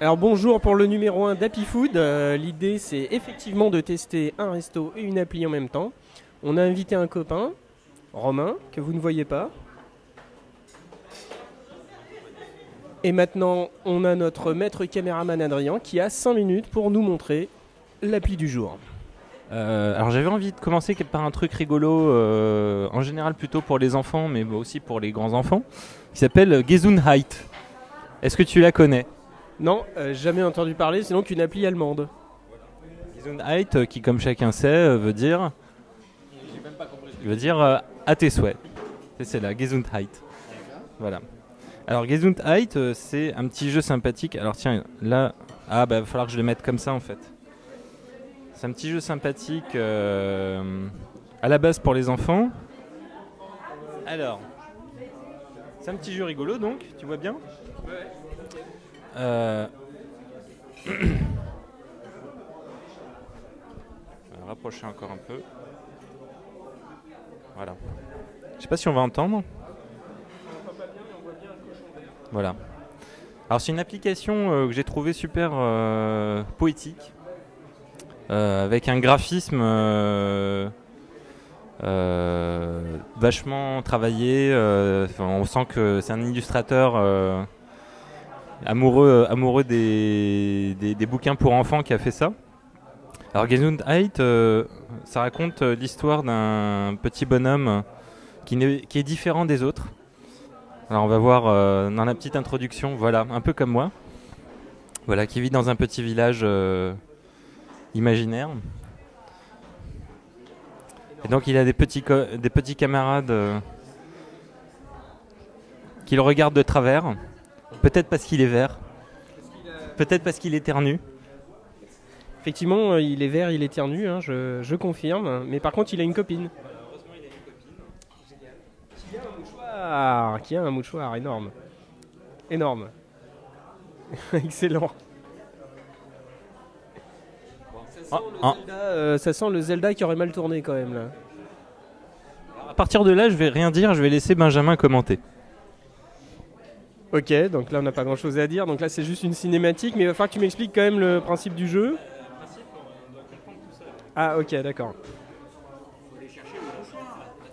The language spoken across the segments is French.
Alors bonjour pour le numéro 1 d'Happy Food. L'idée c'est effectivement de tester un resto et une appli en même temps. On a invité un copain, Romain, que vous ne voyez pas. Et maintenant on a notre maître caméraman Adrien qui a 5 minutes pour nous montrer l'appli du jour. Alors j'avais envie de commencer par un truc rigolo, en général plutôt pour les enfants, mais aussi pour les grands enfants, qui s'appelle Gesundheit. Est-ce que tu la connais? Non, jamais entendu parler, c'est donc une appli allemande. Gesundheit, qui comme chacun sait, veut dire à tes souhaits. C'est la Gesundheit. Voilà. Alors Gesundheit, c'est un petit jeu sympathique. Alors tiens, là, va falloir que je le mette comme ça en fait. C'est un petit jeu sympathique à la base pour les enfants. Alors, c'est un petit jeu rigolo donc, tu vois bien. On va rapprocher encore un peu. Voilà. Je sais pas si on va entendre. Voilà. Alors c'est une application que j'ai trouvée super poétique. Avec un graphisme vachement travaillé. On sent que c'est un illustrateur amoureux des bouquins pour enfants qui a fait ça. Alors Gesundheit, ça raconte l'histoire d'un petit bonhomme qui est différent des autres. Alors on va voir dans la petite introduction, voilà, un peu comme moi. Voilà, qui vit dans un petit village imaginaire. Et donc il a des petits camarades qui le regardent de travers. Peut-être parce qu'il est vert. Peut-être parce qu'il éternue. Effectivement, il est vert, il éternue, hein, je confirme. Mais par contre, il a une copine. Heureusement, il a une copine. Qui a un mouchoir énorme. Énorme. Excellent. Ça sent le Zelda qui aurait mal tourné quand même là. À partir de là, je vais rien dire, je vais laisser Benjamin commenter. Ok, donc là on n'a pas grand chose à dire, donc là c'est juste une cinématique, mais il va falloir que tu m'expliques quand même le principe du jeu. Ah ok, d'accord.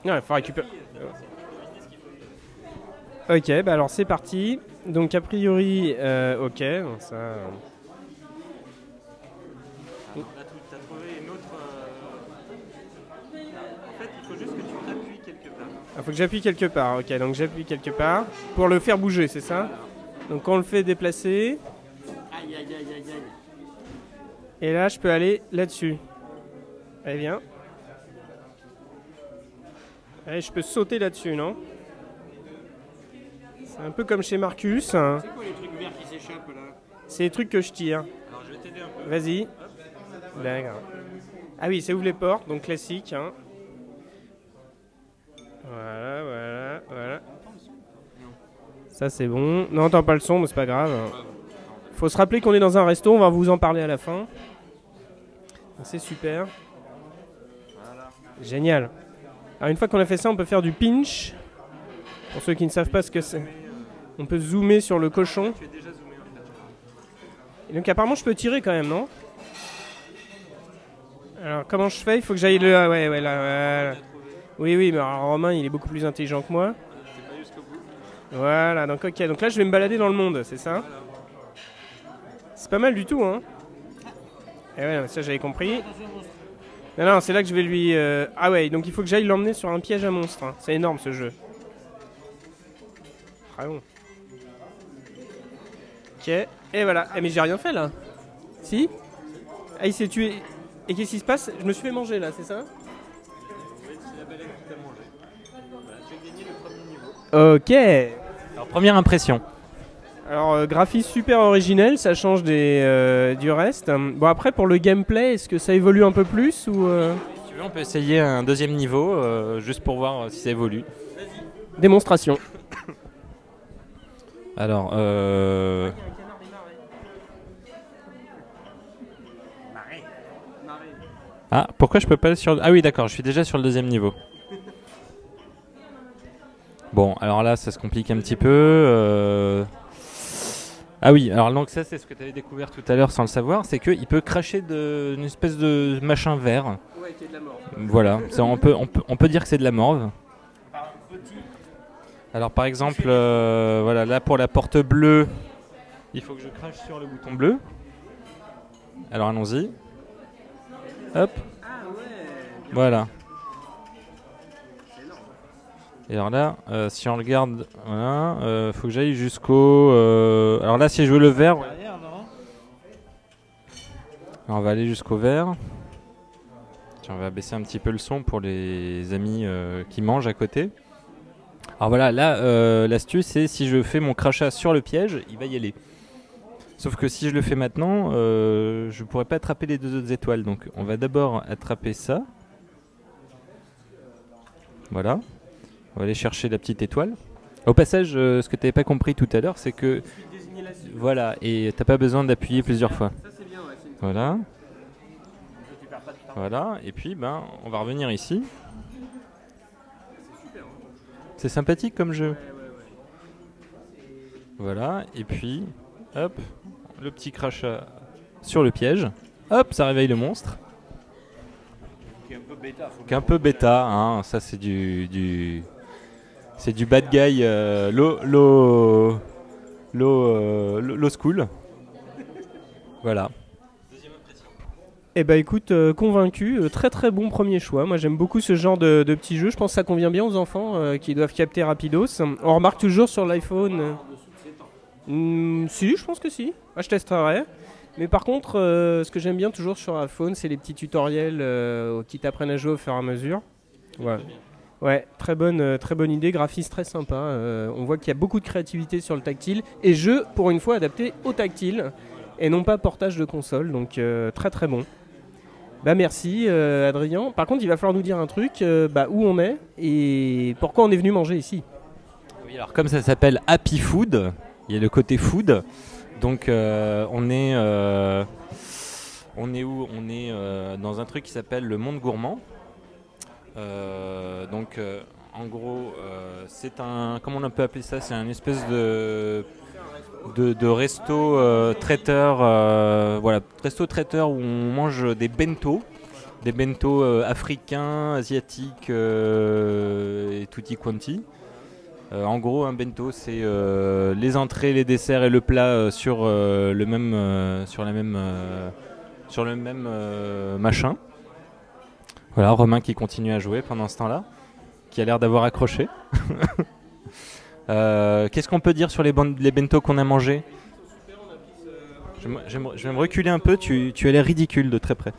Il faut récupérer. Ok, bah alors c'est parti. Donc a priori, ok, donc ça... T'as trouvé une autre... En fait, il faut juste que tu appuies quelque part. Il faut que j'appuie quelque part, ok, donc j'appuie quelque part pour le faire bouger, c'est ça? Donc quand on le fait déplacer... Aïe, aïe, aïe, aïe, aïe. Et là je peux aller là-dessus. Allez, viens. Allez, je peux sauter là-dessus, non? C'est un peu comme chez Marcus. C'est quoi les trucs verts qui s'échappent là? C'est les trucs que je tire. Alors, je vais t'aider un peu. Vas-y. D'accord. Ah oui, ça ouvre les portes, donc classique. Hein. Voilà. Ça c'est bon. Non, t'entends pas le son, mais c'est pas grave. Faut se rappeler qu'on est dans un resto, on va vous en parler à la fin. C'est super. Génial. Alors une fois qu'on a fait ça, on peut faire du pinch. Pour ceux qui ne savent pas ce que c'est. On peut zoomer sur le cochon. Tu es déjà zoomé en fait. Et donc apparemment je peux tirer quand même, non? Alors comment je fais? Il faut que j'aille le... Ah, ouais, là, voilà. Oui, mais alors, Romain il est beaucoup plus intelligent que moi. C'est pas jusqu'au bout. Voilà, donc ok, donc là je vais me balader dans le monde, c'est ça? C'est pas mal du tout, hein? Et ouais, ça j'avais compris. Non, c'est là que je vais lui... Ah ouais, donc il faut que j'aille l'emmener sur un piège à monstre. Hein. C'est énorme ce jeu. Ah bon. Ok, et voilà. Eh mais j'ai rien fait là. Si? Ah il s'est tué. Et qu'est-ce qui se passe? Je me suis fait manger là, c'est ça? Oui, c'est la baleine qui t'a mangé. Voilà, tu as gagné le premier niveau. Ok. Alors, première impression. Alors graphisme super originel, ça change du reste. Bon après pour le gameplay, est-ce que ça évolue un peu plus ou Si tu veux, on peut essayer un deuxième niveau, juste pour voir si ça évolue. démonstration? Alors, ah, pourquoi je peux pas sur... Ah oui, d'accord, je suis déjà sur le deuxième niveau. Bon, alors là, ça se complique un petit peu. Ah oui, alors donc ça c'est ce que tu avais découvert tout à l'heure sans le savoir, c'est qu'il peut cracher une espèce de machin vert. Ouais, qui est de la mort. Voilà, ça, on peut dire que c'est de la morve. Alors par exemple, voilà, là pour la porte bleue, il faut que je crache sur le bouton bleu. Alors allons-y. Hop. Voilà. Et alors là, si on regarde, voilà, faut que j'aille jusqu'au... alors là, si je veux le vert... ouais. Alors, on va aller jusqu'au vert. Tiens, on va baisser un petit peu le son pour les amis qui mangent à côté. Alors voilà, là, l'astuce, c'est si je fais mon crachat sur le piège, il va y aller. Sauf que si je le fais maintenant, je ne pourrai pas attraper les deux autres étoiles. Donc on va d'abord attraper ça. Voilà. On va aller chercher la petite étoile. Au passage, ce que tu n'avais pas compris tout à l'heure, c'est que... Voilà, et tu n'as pas besoin d'appuyer plusieurs fois. Ça, c'est bien, ouais. Voilà. Voilà, et puis ben, on va revenir ici. C'est sympathique comme jeu. Voilà, et puis, hop, le petit crachat sur le piège. Hop, ça réveille le monstre. Qui est un peu bêta. Qui est un peu bêta, hein. Ça c'est c'est du bad guy low school. Voilà. Eh ben écoute, convaincu, très très bon premier choix. Moi j'aime beaucoup ce genre de petits jeux. Je pense que ça convient bien aux enfants qui doivent capter rapidos. On remarque toujours sur l'iPhone. Si, je pense que si. Ah, je testerai. Mais par contre, ce que j'aime bien toujours sur iPhone, c'est les petits tutoriels qui t'apprennent à jouer au fur et à mesure. Ouais. Ouais, très bonne idée, graphisme très sympa. On voit qu'il y a beaucoup de créativité sur le tactile et jeu pour une fois adapté au tactile et non pas portage de console. Donc très très bon. Bah merci Adrien. Par contre, il va falloir nous dire un truc, où on est et pourquoi on est venu manger ici. Oui, alors comme ça s'appelle Happy Food, il y a le côté food. Donc on est où? On est dans un truc qui s'appelle le Monde Gourmand. En gros, c'est un, comment on peut appeler ça? C'est un espèce de resto traiteur, voilà, resto traiteur où on mange des bento africains, asiatiques et tutti quanti. En gros, un bento, c'est les entrées, les desserts et le plat sur le même machin. Voilà, Romain qui continue à jouer pendant ce temps-là, qui a l'air d'avoir accroché. Qu'est-ce qu'on peut dire sur les bentos qu'on a mangés? Je vais me reculer un peu, tu as l'air ridicule de très près.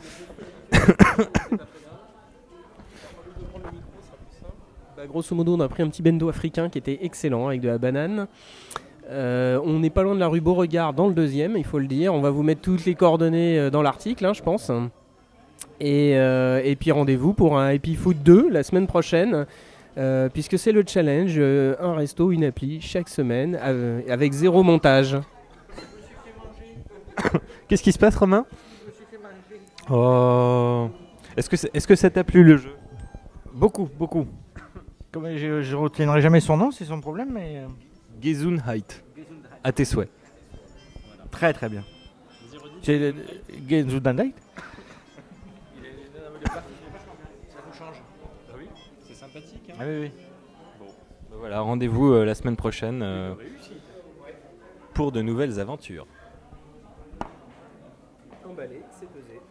Grosso modo, on a pris un petit bento africain qui était excellent avec de la banane. On n'est pas loin de la rue Beauregard dans le deuxième, il faut le dire. On va vous mettre toutes les coordonnées dans l'article, hein, je pense. Et puis rendez-vous pour un Happy Food 2 la semaine prochaine, puisque c'est le challenge, un resto, une appli chaque semaine avec zéro montage. Qu'est-ce qui se passe, Romain? Oh. Est-ce que ça t'a plu le jeu? Beaucoup, beaucoup. Comme je retiendrai jamais son nom, c'est son problème, mais... Gesundheit. À tes souhaits. Très très bien. C'est Gesundheit. Ça vous change. Ah oui, c'est sympathique. Hein. Ah oui, oui. Bon, voilà, rendez-vous la semaine prochaine pour de nouvelles aventures. Emballé, c'est pesé.